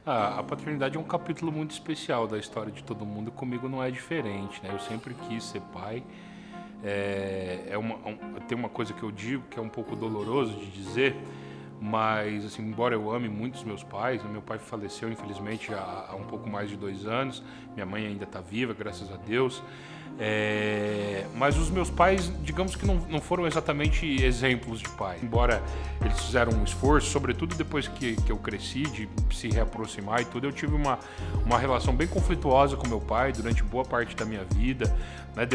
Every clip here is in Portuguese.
A paternidade é um capítulo muito especial da história de todo mundo, e comigo não é diferente, né? Eu sempre quis ser pai. Tem uma coisa que eu digo que é um pouco doloroso de dizer, mas assim, embora eu ame muito os meus pais, meu pai faleceu infelizmente há um pouco mais de 2 anos, minha mãe ainda está viva, graças a Deus. Mas os meus pais, digamos que não foram exatamente exemplos de pai. Embora eles fizeram um esforço, sobretudo depois que eu cresci, de se reaproximar e tudo, eu tive uma relação bem conflituosa com meu pai durante boa parte da minha vida. Né?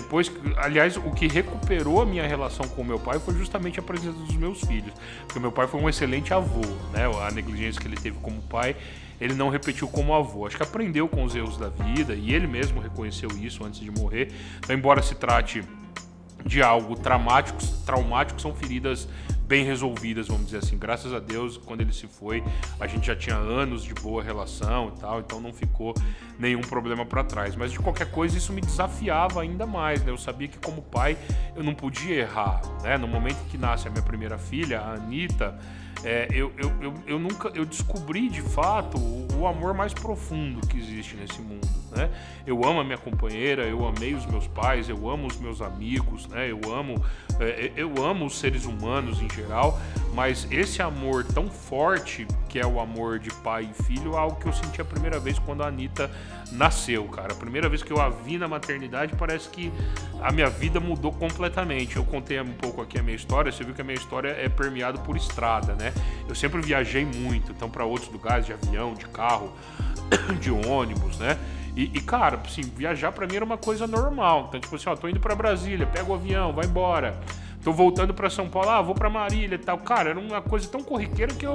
Aliás, o que recuperou a minha relação com meu pai foi justamente a presença dos meus filhos. Porque meu pai foi um excelente avô, né? A negligência que ele teve como pai, ele não repetiu como avô. Acho que aprendeu com os erros da vida e ele mesmo reconheceu isso antes de morrer. Então, embora se trate de algo traumático, são feridas bem resolvidas, vamos dizer assim. Graças a Deus, quando ele se foi, a gente já tinha anos de boa relação e tal, então não ficou nenhum problema para trás. Mas de qualquer coisa, isso me desafiava ainda mais, né? Eu sabia que como pai eu não podia errar, né? No momento que nasce a minha primeira filha, a Anitta, eu descobri de fato o amor mais profundo que existe nesse mundo, né? Eu amo a minha companheira, eu amei os meus pais, eu amo os meus amigos, né? Eu amo os seres humanos em geral, mas esse amor tão forte que é o amor de pai e filho é algo que eu senti a primeira vez quando a Anitta nasceu, cara. A primeira vez que eu a vi na maternidade, parece que a minha vida mudou completamente. Eu contei um pouco aqui a minha história, você viu que a minha história é permeada por estrada, né? Eu sempre viajei muito, então para outros lugares, de avião, de carro, de ônibus, né? Cara, assim, viajar pra mim era uma coisa normal. Então, tipo assim, ó, tô indo pra Brasília, pego o avião, vai embora. Tô voltando pra São Paulo, vou pra Marília e tal. Cara, era uma coisa tão corriqueira que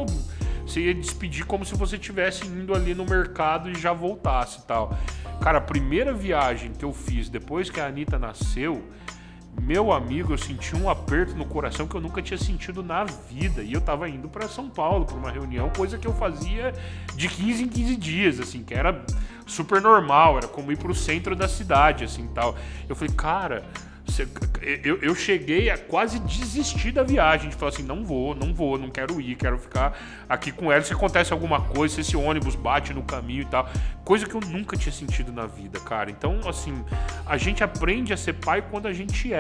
você ia despedir como se você estivesse indo ali no mercado e já voltasse e tal. Cara, a primeira viagem que eu fiz depois que a Anitta nasceu, meu amigo, eu senti um aperto no coração que eu nunca tinha sentido na vida. E eu tava indo pra São Paulo pra uma reunião, coisa que eu fazia de 15 em 15 dias, assim, que era super normal, era como ir pro centro da cidade, assim, tal. Eu falei, cara, eu cheguei a quase desistir da viagem, de falar assim, não vou, não quero ir, quero ficar aqui com ela, se acontece alguma coisa, se esse ônibus bate no caminho e tal, coisa que eu nunca tinha sentido na vida, cara. Então, assim, a gente aprende a ser pai quando a gente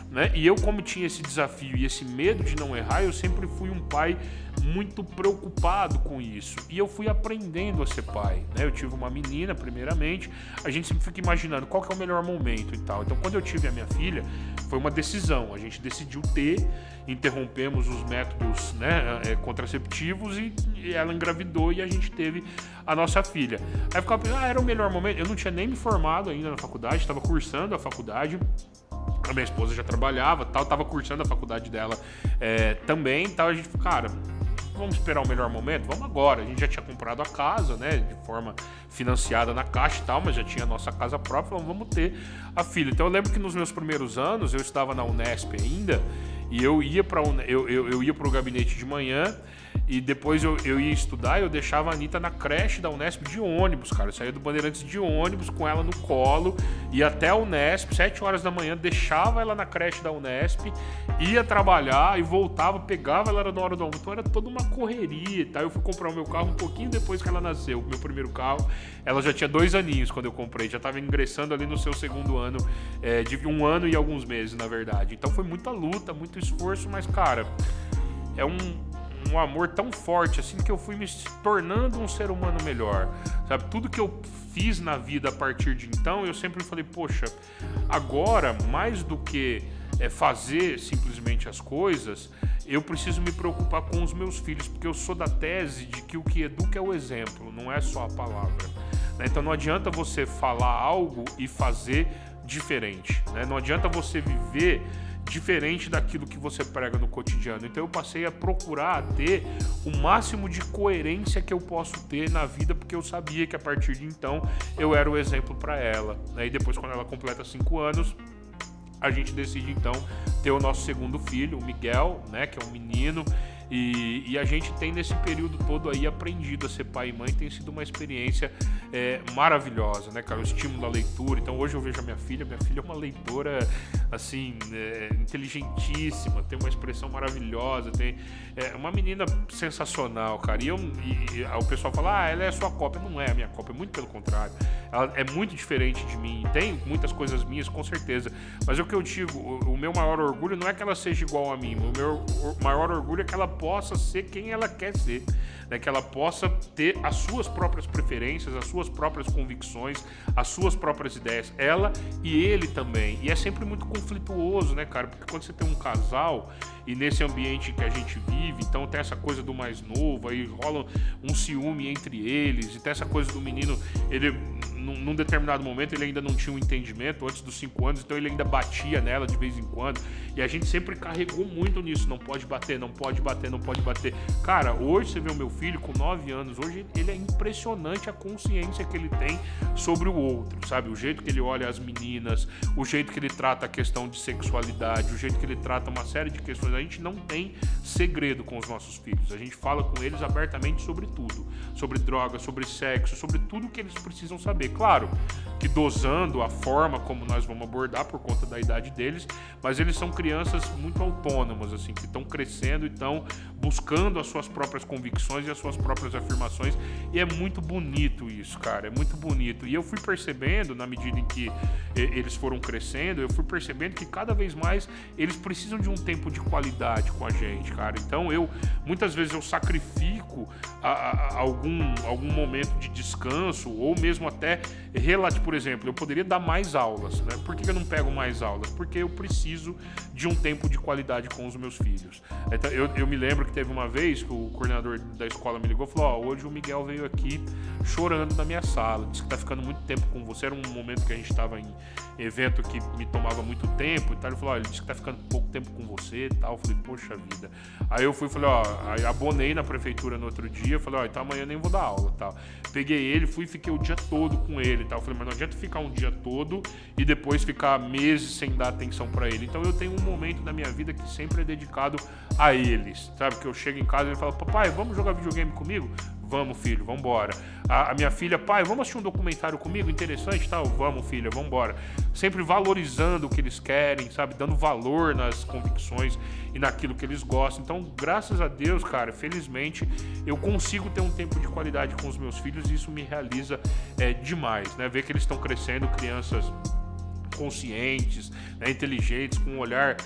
né? E eu, como tinha esse desafio e esse medo de não errar, eu sempre fui um pai muito preocupado com isso. E eu fui aprendendo a ser pai, né? Eu tive uma menina, primeiramente, a gente sempre fica imaginando qual que é o melhor momento e tal. Então, quando eu tive a minha filha, foi uma decisão. A gente decidiu interrompemos os métodos, né, contraceptivos e ela engravidou e a gente teve a nossa filha. Aí eu ficava pensando, era o melhor momento. Eu não tinha nem me formado ainda na faculdade, estava cursando a faculdade. A minha esposa já trabalhava, tal, estava cursando a faculdade dela também, tal. A gente falou, cara, vamos esperar o melhor momento? Vamos agora. A gente já tinha comprado a casa, né, de forma financiada na Caixa e tal, mas já tinha a nossa casa própria, então vamos ter a filha. Então eu lembro que nos meus primeiros anos, eu estava na Unesp ainda, e eu ia pro gabinete de manhã, e depois eu ia estudar, eu deixava a Anitta na creche da Unesp de ônibus, cara. Eu saía do Bandeirantes de ônibus com ela no colo, ia até a Unesp, 7 horas da manhã, deixava ela na creche da Unesp, ia trabalhar e voltava, pegava ela na hora do almoço. Então era toda uma correria, tá? Eu fui comprar o meu carro um pouquinho depois que ela nasceu, o meu primeiro carro. Ela já tinha 2 aninhos quando eu comprei, já estava ingressando ali no seu segundo ano, de 1 ano e alguns meses, na verdade. Então foi muita luta, muito esforço, mas, cara, é um amor tão forte assim que eu fui me tornando um ser humano melhor, sabe? Tudo que eu fiz na vida a partir de então, eu sempre falei, poxa, agora, mais do que fazer simplesmente as coisas, eu preciso me preocupar com os meus filhos, porque eu sou da tese de que o que educa é o exemplo, não é só a palavra, né? Então não adianta você falar algo e fazer diferente, né? Não adianta você viver diferente daquilo que você prega no cotidiano. Então eu passei a procurar ter o máximo de coerência que eu posso ter na vida, porque eu sabia que a partir de então eu era o exemplo para ela, né? E depois, quando ela completa 5 anos, a gente decide então ter o nosso segundo filho, o Miguel, né, que é um menino. E a gente tem nesse período todo aí aprendido a ser pai e mãe, tem sido uma experiência maravilhosa, né, cara? O estímulo da leitura. Então hoje eu vejo a minha filha é uma leitora assim, inteligentíssima, tem uma expressão maravilhosa, tem uma menina sensacional, cara. E o pessoal fala, ela é a sua cópia. Não é a minha cópia, muito pelo contrário. Ela é muito diferente de mim. Tem muitas coisas minhas, com certeza. Mas o que eu digo, o meu maior orgulho não é que ela seja igual a mim. O meu maior orgulho é que ela possa ser quem ela quer ser. Né? Que ela possa ter as suas próprias preferências, as suas próprias convicções, as suas próprias ideias. Ela e ele também. E é sempre muito conflituoso, né, cara? Porque quando você tem um casal e nesse ambiente que a gente vive, então tem essa coisa do mais novo, aí rola um ciúme entre eles, e tem essa coisa do menino, ele num determinado momento ele ainda não tinha um entendimento antes dos 5 anos, então ele ainda batia nela de vez em quando, e a gente sempre carregou muito nisso, não pode bater, não pode bater, não pode bater. Cara, hoje você vê o meu filho com 9 anos, hoje ele é impressionante a consciência que ele tem sobre o outro, sabe? O jeito que ele olha as meninas, o jeito que ele trata a questão de sexualidade, o jeito que ele trata uma série de questões. A gente não tem segredo com os nossos filhos, a gente fala com eles abertamente sobre tudo, sobre droga, sobre sexo, sobre tudo que eles precisam saber. Claro que dosando a forma como nós vamos abordar por conta da idade deles, mas eles são crianças muito autônomas, assim, que estão crescendo e estão buscando as suas próprias convicções e as suas próprias afirmações, e é muito bonito isso, cara, é muito bonito. E eu fui percebendo, na medida em que eles foram crescendo, eu fui percebendo que cada vez mais eles precisam de um tempo de qualidade com a gente, cara. Então muitas vezes eu sacrifico algum momento de descanso, ou mesmo até por exemplo, eu poderia dar mais aulas, né? Por que eu não pego mais aulas? Porque eu preciso de um tempo de qualidade com os meus filhos. Então, eu me lembro que teve uma vez que o coordenador da escola me ligou e falou, hoje o Miguel veio aqui chorando na minha sala, disse que tá ficando muito tempo com você. Era um momento que a gente estava em evento que me tomava muito tempo e tal. Ele falou, ele disse que tá ficando pouco tempo com você e tal. Eu falei, poxa vida. Aí eu falei, aí abonei na prefeitura no outro dia, falei, então amanhã eu nem vou dar aula, tal. Peguei ele, fiquei o dia todo com ele, tal. Eu falei, mas não adianta ficar um dia todo e depois ficar meses sem dar atenção pra ele. Então eu tenho um momento da minha vida que sempre é dedicado a eles, sabe? Que eu chego em casa e ele fala, papai, vamos jogar videogame comigo? Vamos, filho, vamos embora. A minha filha, pai, vamos assistir um documentário comigo? Interessante, tal? Vamos, filha, vamos embora. Sempre valorizando o que eles querem, sabe? Dando valor nas convicções e naquilo que eles gostam. Então, graças a Deus, cara, felizmente, eu consigo ter um tempo de qualidade com os meus filhos e isso me realiza demais, né? Ver que eles estão crescendo, crianças conscientes, né, inteligentes, com um olhar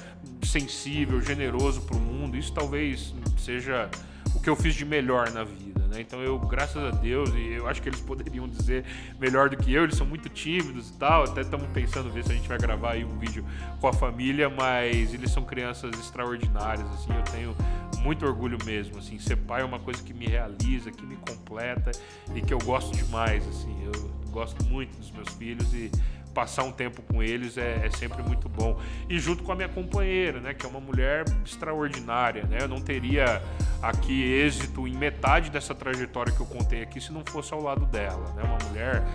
sensível, generoso para o mundo. Isso talvez seja o que eu fiz de melhor na vida, né? Então eu, graças a Deus, e eu acho que eles poderiam dizer melhor do que eu, eles são muito tímidos e tal, até estamos pensando ver se a gente vai gravar aí um vídeo com a família, mas eles são crianças extraordinárias, assim, eu tenho muito orgulho mesmo, assim, ser pai é uma coisa que me realiza, que me completa e que eu gosto demais, assim, eu gosto muito dos meus filhos e passar um tempo com eles é sempre muito bom. E junto com a minha companheira, né, que é uma mulher extraordinária, né? Eu não teria aqui êxito em metade dessa trajetória que eu contei aqui se não fosse ao lado dela, né? Uma mulher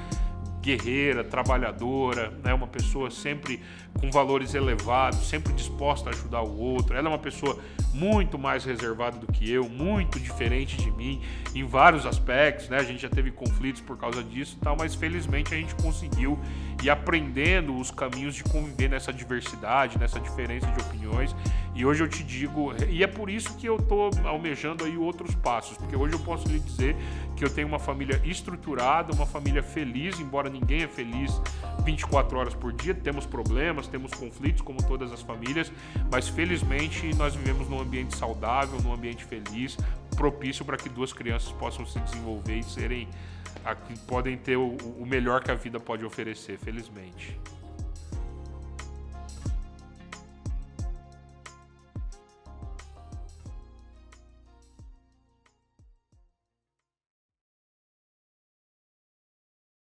guerreira, trabalhadora, né? Uma pessoa sempre com valores elevados, sempre disposta a ajudar o outro. Ela é uma pessoa muito mais reservada do que eu, muito diferente de mim em vários aspectos, né? A gente já teve conflitos por causa disso e tal, mas felizmente a gente conseguiu ir aprendendo os caminhos de conviver nessa diversidade, nessa diferença de opiniões. E hoje eu te digo, e é por isso que eu tô almejando aí outros passos, porque hoje eu posso lhe dizer que eu tenho uma família estruturada, uma família feliz, embora ninguém é feliz 24 horas por dia, temos problemas, temos conflitos como todas as famílias, mas felizmente nós vivemos num ambiente saudável, num ambiente feliz, propício para que duas crianças possam se desenvolver e podem ter o melhor que a vida pode oferecer, felizmente.